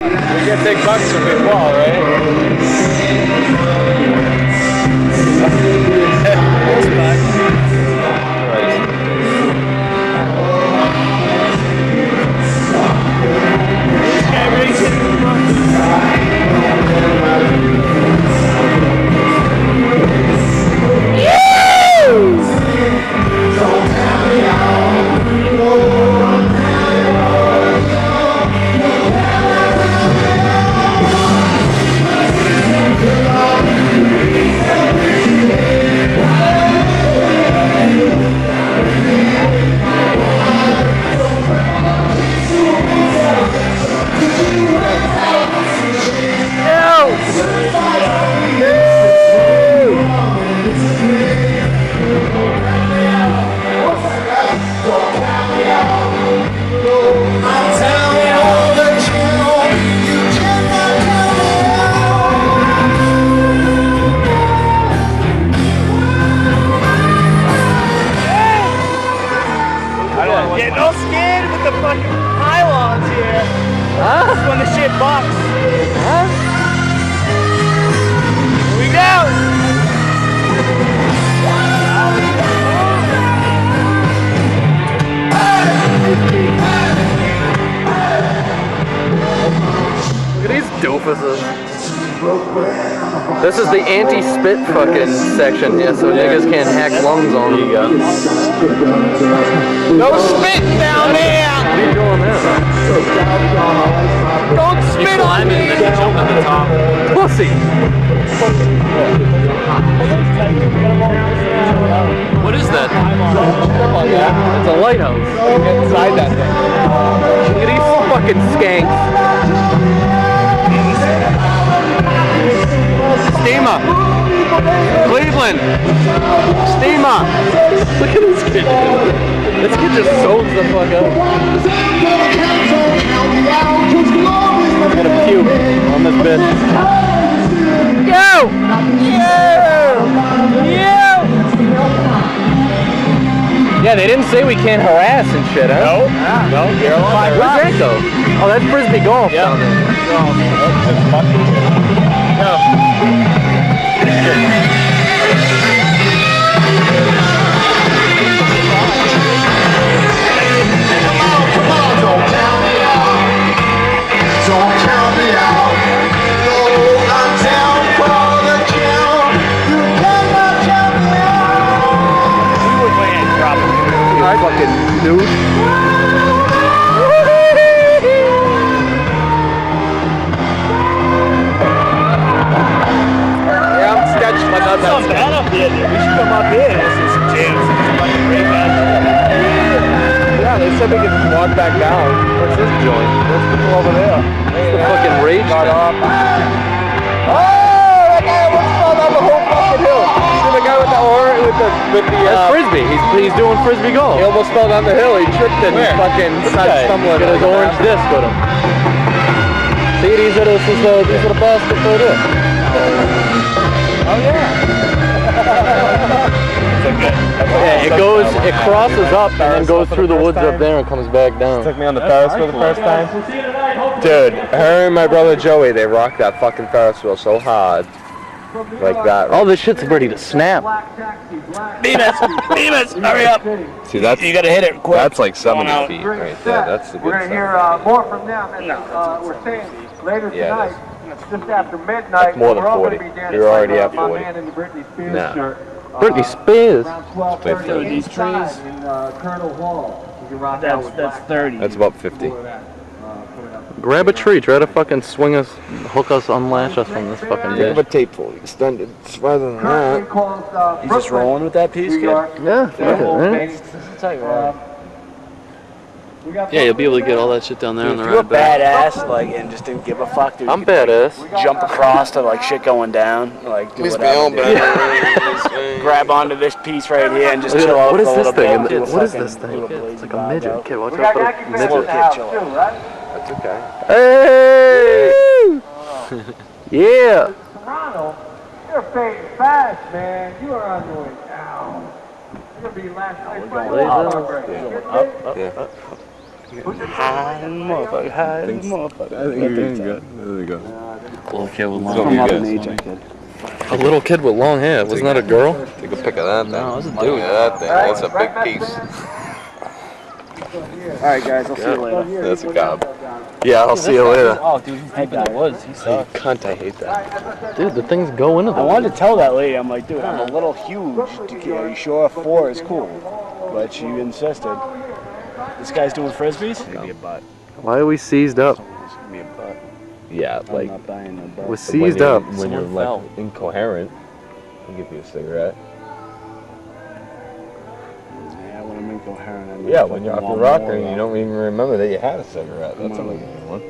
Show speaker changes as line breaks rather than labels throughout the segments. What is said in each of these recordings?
We get big bucks when we fall, right?
When the shit bucks. Huh? Here we go.
Look at these doofuses. This is the anti-spit fucking section, yeah, so niggas can't hack lungs on them. There you go.
No spitting down there!
What are you doing there?
Don't spit on me!
And then you jump at the top. Pussy! What is that? It's a lighthouse.
Get inside that thing.
Look at these fucking skanks. Steamer! Cleveland! Steamer! Look at this kid. This kid just soaks the fuck up. I'm gonna puke on this bitch. Yo! Yeah, they didn't say we can't harass and shit, huh?
No. No.
Where's that go? Oh, that's frisbee golf.
Yeah.
Down there.
No.
Fucking dude.
Yeah, I'm sketched like that.
It's bad up here, dude. We should come up here and see some jams and some fucking break out.
Yeah, they said we could just walk back down. What's this joint? What's the over there?
It's the fucking rage
Got
thing.
off. Oh, that guy almost fell down the whole fucking hill. See the guy with the orange with the
That's frisbee. He's doing frisbee golf.
He almost fell down the hill. He tripped and fucking started stumbling.
Got his orange disc with him. See, these are the baskets right here.
Oh yeah.
It crosses up and then goes through the woods up there and comes back down.
Took me on the Ferris wheel the first time. Dude, her and my brother Joey, they rocked that fucking Ferris wheel so hard. Like that.
All this shit's ready to snap.
Bemis, hurry up.
See, that's,
You gotta hit it quick.
that's like 70 feet right there. That's the good
We're going to hear more from them. And, we're saying later tonight, just after midnight,
That's more than
we're all
40.
going to be dancing.
You're already at
my
40.
man in the Britney Spears
No.
shirt.
Britney Spears.
Around 12:30
These
inside in Colonel Hall. You can rock out with
That's
Black
30.
That's about 50.
Grab a tree. Try to fucking swing us, hook us, unlash us from this fucking
Think of a
bitch.
tape pull. Extended. It's rather than
Currently
that.
calls
You just rolling with that piece,
New
kid?
York.
Yeah, fuck it, man.
I'll tell you what.
Yeah, you'll be able to get all that shit down there on the
If you're a
ride back.
badass, like, and just didn't give a fuck, dude.
I'm
you could,
badass.
like, jump across to, like, shit going down, like, do
He's
whatever,
beyond
dude.
badass.
Grab onto this piece right here and just chill out
What is
for a
this
little
thing?
bit.
What is
Fucking
this thing?
little
It's
blazing
like a
vibe
midget.
out.
Kid, watch
We
out
got
for
Yankee
the
fans in
midget.
the house too, right?
That's okay.
Hey! Yeah!
Toronto, you're fading fast, man. You are on your way down. You're gonna be last night.
Up.
High motherfucker, high motherfucker.
I think you're doing good. There we go.
Little kid with
It's
long
gonna
hair.
be good.
A little kid with long hair. Wasn't that a girl?
Take a pic of that thing.
No, it was a dude.
Look at that thing. That's a big piece.
Alright guys, I'll see you later.
That's a gob. Yeah, I'll see you later.
Oh, dude, he's deep in the woods. He sucks.
Cunt, I hate that.
Dude, the things go into
I
them.
wanted to tell that lady, I'm like, dude, I'm a little huge. Are you sure 4 is cool? But she insisted. This guy's doing frisbees? Give me a butt.
Why are we seized up?
Give me a butt.
Yeah,
I'm
like
not buying no butt.
We're seized up.
when you're like incoherent. I'll give you a cigarette.
Yeah, when I'm incoherent. I'm
Yeah,
like,
when you're off
fucking
your
want
rocker
more
and you
of
don't even remember that you had a cigarette. That's
Come
a
on.
good one.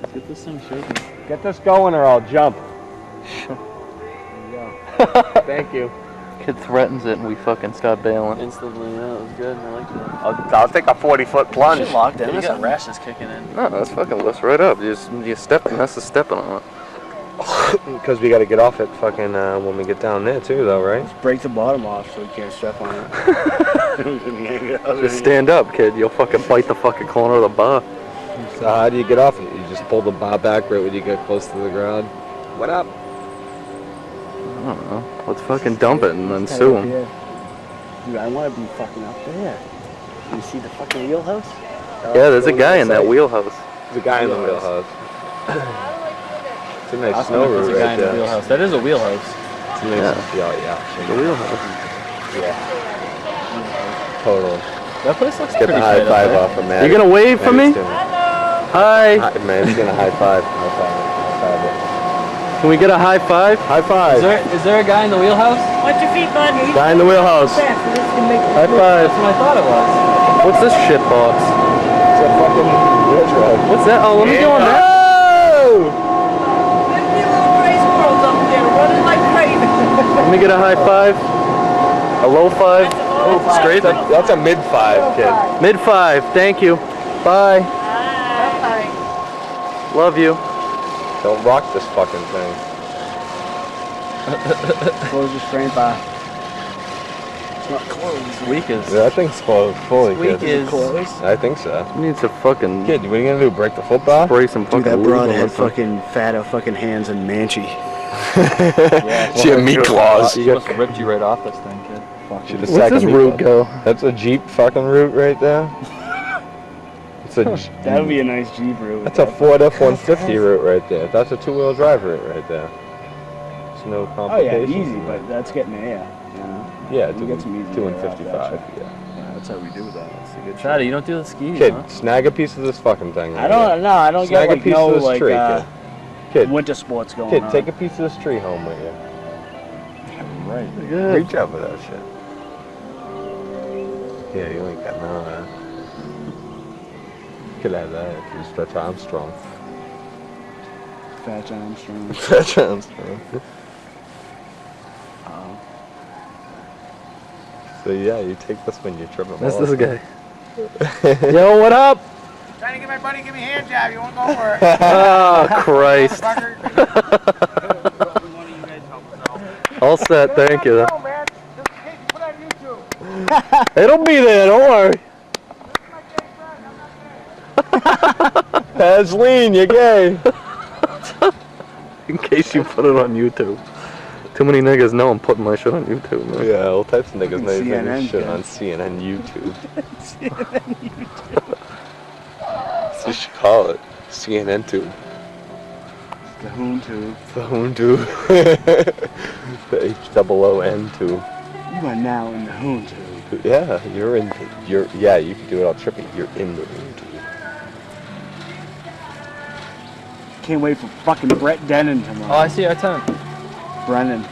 Let's get this thing shaking.
Get this going or I'll jump.
Thank you.
Kid threatens it and we fucking start bailing. Instantly, yeah, it was good. I like that.
I'll take a 40-foot plunge.
Shit locked in
You
or
got
something?
rashes kicking in.
No, that's fucking lifts right up. You step and that's the stepping on it.
Because we got to get off it fucking when we get down there too, though, right?
Just break the bottom off so you can't step on it.
Just stand up, kid. You'll fucking bite the fucking corner of the bar.
So how do you get off it? You just pull the bar back right when you get close to the ground. What up?
I don't know. Let's fucking dump it and then sue him.
Dude, I want to be fucking up there. You see the fucking wheelhouse?
Yeah, there's a guy in that wheelhouse.
There's a guy in the wheelhouse. It's a nice snow
There's
route
a guy
right
in the
there.
wheelhouse. That is a wheelhouse.
It's a nice, yeah.
The wheelhouse.
Total.
That place looks
Get
pretty
the high
tight
five
up
off of Matt.
You gonna wave for me? Hi.
Man, he's gonna high five. High five it.
Can we get a high five?
High five.
Is there a guy in the wheelhouse?
Watch your feet, bud.
Guy in the wheelhouse.
Fast, so this can make
High five.
That's what I thought it was.
What's this shit box?
It's a fucking wheel drive.
What's that? Oh, let me go on that.
Oh!
50 little gray squirrels up there running like crazy.
Let me get a high five. A low five. Oh, straight.
That's a mid five, kid.
Mid five. Thank you. Bye. Love you.
Don't rock this fucking thing.
Close your frame bar. It's not closed.
Weak as.
Yeah, that thing's closed fully,
Weak
kid.
is.
Closed?
I think so.
You need to fucking
Kid, what are you gonna do? Break the foot bar?
spray some fucking
Dude, that
lube
broad
on
had
this thing.
fucking fatter fucking hands and manchy.
She had meat claws.
She must have ripped you right off this thing, kid.
Should've
Where's
sacked
this
a meat
route
claw.
go?
That's a Jeep fucking route right there. It's a
That would be a nice Jeep route.
that's a Ford F-150 route right there. That's a two-wheel drive route right there. There's no
Oh yeah,
complications.
easy, but that's getting air. You know?
yeah,
you get some easy
2 and
air off
55.
that
Yeah.
Yeah, that's how we do that. That's a good
Shadi, you don't do the skis,
Kid,
huh?
snag a piece of this fucking thing.
I don't know. I don't
Snag
get
a
like
piece
no
of this
like
tree, kid.
winter sports going
Kid,
on.
take a piece of this tree home with you.
right.
Good.
Reach out for that shit. Yeah, you ain't got none of that. Could have that if you stretch Armstrong.
Fat Armstrong.
Stretch Armstrong. So yeah, you take this when you're tripping.
That's
balls.
this guy. Yo, what up?
Trying to get my buddy to give me a hand job. You won't go for it.
Oh, Christ. All set, thank you.
No, man. Just in case you put on YouTube.
It'll be there, don't worry.
Hasleen, you're gay.
In case you put it on YouTube. Too many niggas know I'm putting my shit on YouTube, man.
Yeah, all types of niggas know you
CNN,
shit
kid.
on CNN YouTube. That's what you should call it. CNN Tube.
The Hoon Tube.
The Hoon Tube. The H-O-O-N Tube.
You are now in the Hoon Tube.
Yeah, yeah, you can do it all trippy. You're in the Hoon Tube.
Can't wait for fucking Brett Denon
Oh,
tomorrow.
I see our tent.
Brennan.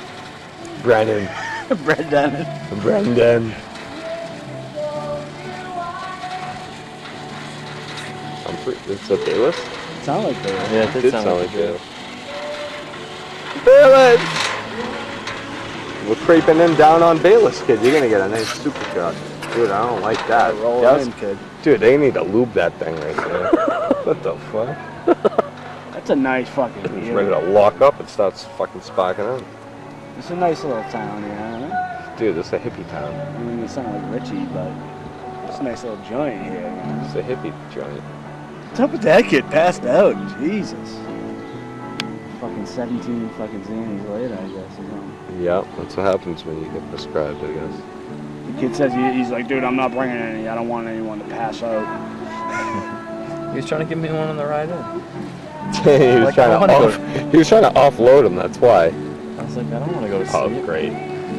Brennan.
Brett Denon.
Brendan. It's a Bayless?
Sound like that.
Yeah, it
Did
sound
sound
like
like
a joke.
Bayless! We're creeping in down on Bayless, kid. You're gonna get a nice super truck. Dude, I don't like that.
Roll
Yes?
in, kid.
Dude, they need to lube that thing right there. What the fuck?
That's a nice fucking
It's
view.
ready to lock up and starts fucking sparking out.
It's a nice little town here, huh?
Dude, this is a hippie town.
I mean, you sound like Richie, but It's a nice little joint here. You know?
It's a hippie joint.
What's up with that kid? Passed out. Jesus. Fucking 17 fucking zanies later, I guess. You know?
Yeah, that's what happens when you get prescribed, I guess.
The kid says he's like, dude, I'm not bringing any. I don't want anyone to pass out.
He was trying to give me one on the ride in.
he was trying to offload him. That's why.
I was like, I don't want to go to
Oh,
sleep.
great.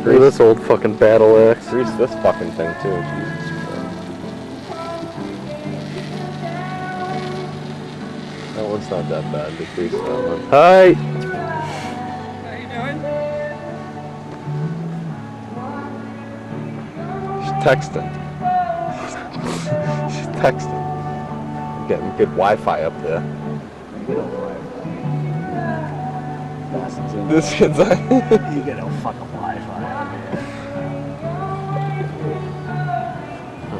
Look at this old fucking battle axe.
Grease this fucking thing too. Jesus Christ. That one's not that bad. The grease that one.
Hi.
How you doing?
She's texting. She's texting. Getting good Wi-Fi up there. This kid's like.
You get no fucking Wi-Fi.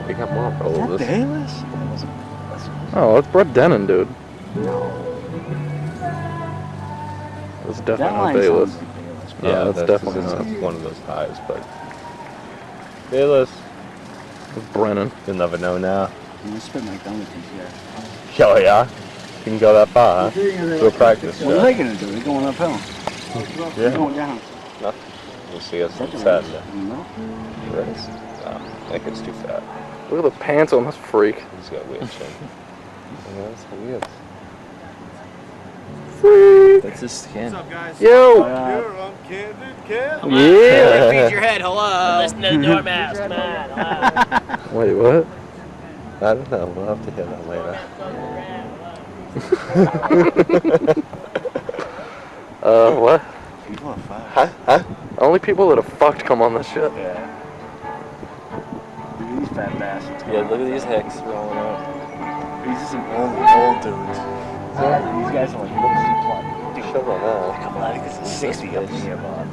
We got more of all of this.
Bayless?
Oh, that's Brett Denon, dude.
No.
That's
That
definitely
line
not Bayless.
sounds like Bayless.
No, that's definitely
not
not.
one of those ties, but Bayless.
It's Brennan.
You'll never know now.
You spit my gum with these guys.
Oh yeah, you can go that far, huh? Do a practice
What are
shot.
they gonna do? They're going uphill. They're
Yeah.
going down.
Nothing. You'll see us on
That's
Saturday.
No.
Race? No, I think it's too fat.
Look at the pants on this freak.
He's got weird chin. Yeah, that's how he is.
That's his skin.
Yo. Yeah.
Feed your head, hello. Listen to the dormouse, come on,
Wait, what?
I don't know. We'll have to hear that later.
What?
People are fine.
Huh?
Only people that have fucked come on this shit.
Yeah. Look at these fat bastards.
Yeah, look at these hicks rolling out.
These are some old dudes. These guys are like, look at
Shut up now.
I'm glad because it's 60 up in here, Bob.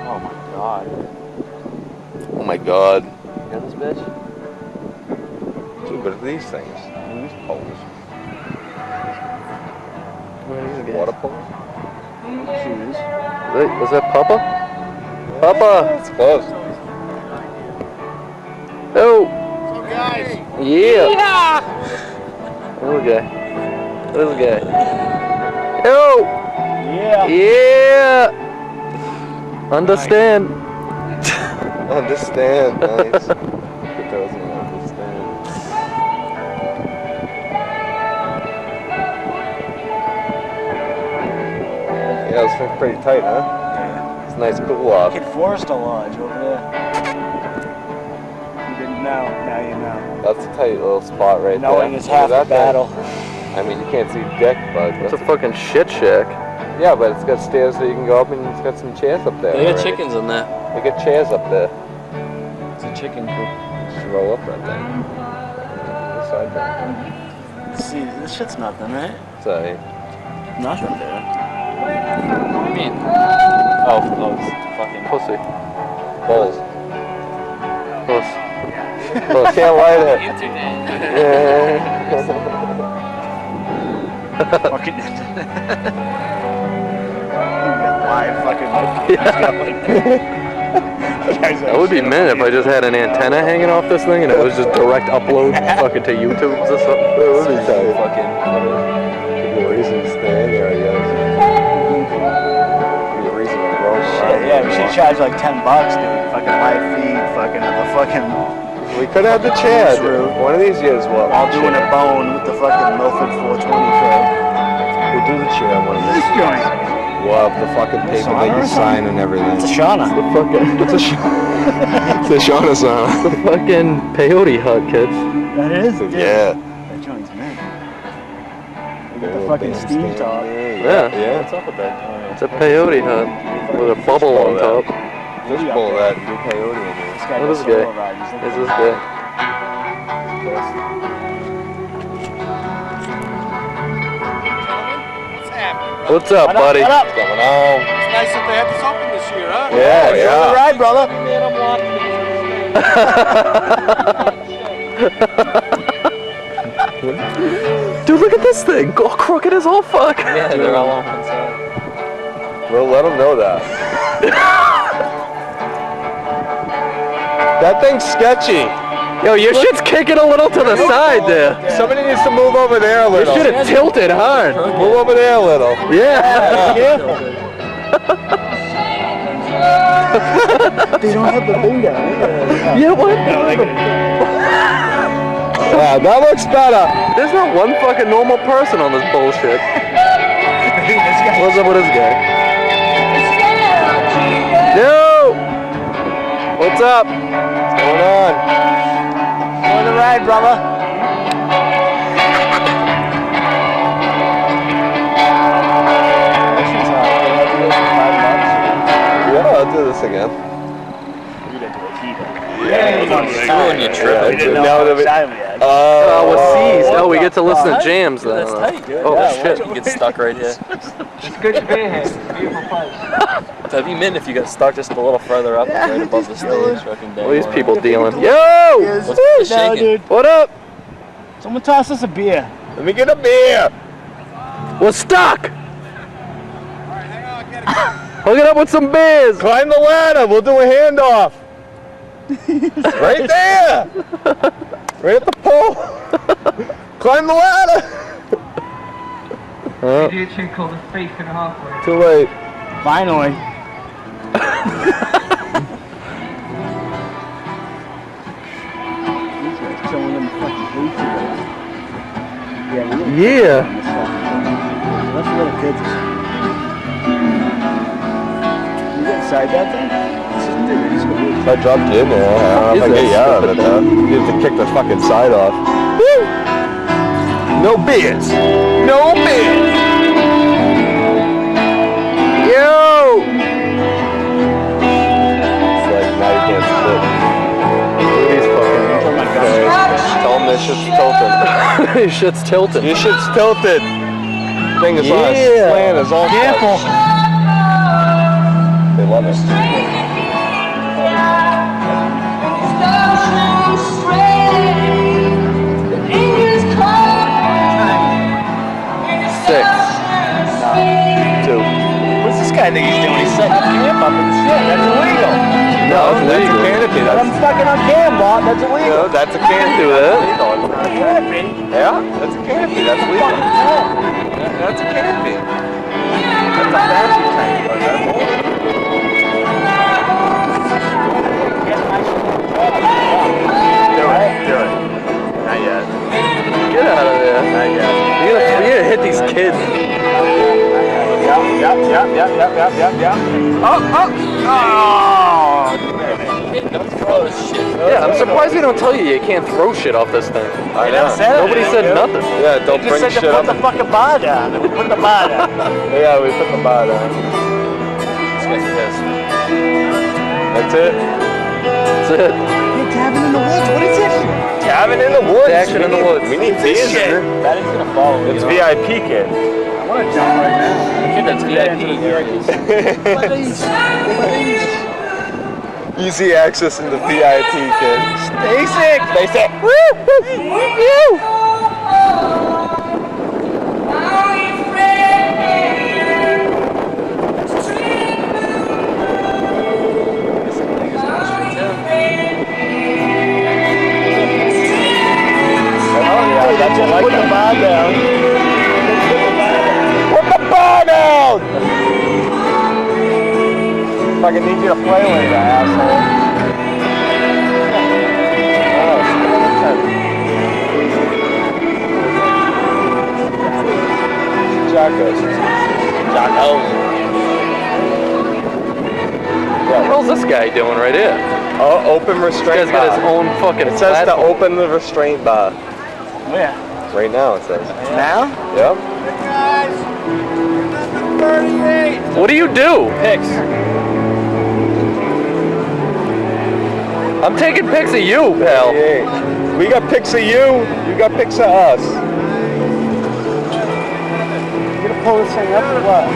Oh my god.
Oh my god.
You got this bitch?
Dude, what are these things? These poles.
What are these
Water
guys?
poles?
Shoes.
Was that Papa? Papa!
It's close.
Oh!
So guys,
Yeah! Little guy. Little guy. Yo!
Yeah.
Yeah! Understand.
Understand, nice. It doesn't understand. Yeah, this thing's pretty tight, huh?
Yeah.
It's a nice cool off.
Kid Forester Lodge over there. You didn't know, now you know.
That's a tight little spot right
Knowing
there.
is half the
Look at that
battle.
thing. I mean, you can't see dick, but
It's a fucking shit shack.
yeah, but it's got stairs so you can go up, and it's got some chairs up there.
They got
already.
chickens in there.
They got chairs up there.
It's a chicken coop.
Just roll up right there. This side there.
See, this shit's nothing, right?
It's alright.
Nothing there.
What do you mean? Oh, it's fucking
Pussy.
Balls.
Puss.
Well, can't light it.
Internet.
Fucking. You got live fucking.
That would be mint if I just had an antenna hanging off this thing and it was just direct upload fucking to YouTube or something.
That would be tight.
fucking.
Could be a reason to stay in there, I guess. Could be a reason to roam
Shit,
around.
yeah, we should charge like $10, dude. Fucking live feed, fucking the fucking.
We could have the chair.
True.
One of these years, we'll
All doing a bone with the fucking Milford 420 crew.
We'll do the chair one of
This
these.
joint.
We'll have the fucking paper that you sign and everything.
It's a Shauna.
It's a
It's a Shauna sound.
fucking peyote hut, kids.
That is? Dude.
Yeah.
That joint's mint. We got the fucking steam top.
Yeah.
Yeah.
What's up with that joint?
It's a peyote hut with a bubble on top.
Just pull that and do peyote in there.
This guy
What
does
is
solo
gay?
rides. He's
Is
looking
this
for-
good?
what's happening?
What's up, buddy?
What up?
What's going on?
It's nice that they had this open this year, huh?
Yeah,
Enjoy the
yeah.
ride, brother.
Dude, look at this thing. Go crooked as all fuck.
Yeah, they're all on one side.
We'll let them know that. That thing's sketchy.
Yo, your shit's kicking a little to the side there.
Somebody needs to move over there a
You
little.
should have tilted hard.
Move over there a little.
Yeah.
They don't have the thing down.
Yeah, what?
Yeah, that looks better.
There's not one fucking normal person on this bullshit. What's up with this guy? Yo! What's up?
What's going on?
On the ride, brother.
Yeah, I'll do this again.
When you trip,
We didn't know how much time we had.
Oh, with C's. Oh, we get to listen to jams then.
That's tight, dude.
Oh,
Yeah,
shit.
You get stuck right here.
It's good to be here. It's a beautiful place.
Have you meant if you got stuck just a little further up, right above the stage? Fucking
What are these people
dealing?
dealing? Yo!
What's the
No,
shaking?
dude.
What up?
Someone toss us a beer.
Let me get a beer.
We're stuck! Hook it up with some beers!
Climb the ladder. We'll do a handoff. Right there. Right at the pole. Climb the ladder.
ADHD called a fake and a halfway.
Too late.
Finally. These guys killing them fucking hay together. Yeah, we don't
Yeah.
Let's little kids. You get inside that thing?
I jumped in there. I don't know if I get you out of it though. You have to kick the fucking side off. Woo! No beers. No beers. Yo! It's like now you can't split. These fucking.
Oh my god.
Tell them this shit's tilted.
This shit's tilted.
Your shit's tilted. Thing is on a
Yeah.
slant is all
Careful.
They love it.
6. 2.
What's this guy think he's doing? He's setting up camp up and shit. That's illegal.
No, it's
That's a
legal.
canopy.
But I'm fucking on cam, Bob. That's illegal.
No, that's a
Can't
canopy.
do that.
Canopy.
Yeah, that's a canopy. That's legal. That's a canopy. That's a fancy tank. But that's old. Do it. Do it. Not yet.
Get out of there.
Not yet.
You're gonna hit these kids.
Yep. Oh.
Yeah, I'm surprised they don't tell you you can't throw shit off this thing.
I know.
Nobody said nothing.
Yeah, don't
Just
bring
said to
shit
put
up.
the fucking bar down. Put the bar down.
Yeah, we put the bar down. That's it.
That's it.
Hey, cabin in the woods. What is it?
Cabin in the woods.
Action in the woods.
We need beers in here.
That is gonna follow you.
It's VIP, kid.
I want to jump right now.
Kid, that's VIP. Here it is.
Easy access into VIP, kid.
Stay sick.
Stay sick.
That's it. Put the bar down.
Put the bar down! Fucking need you to play later, asshole. Oh, Jacos.
What the hell's this guy doing right here?
Oh, open
This
restraint
guy's got his
bar.
own fucking
It says to
platform.
open the restraint bar.
Where?
Right now it says.
Now?
Yep.
What do you do?
Picks.
I'm taking pics of you, pal.
Hey, we got pics of you. You got pics of us.
You gonna pull this thing up or what?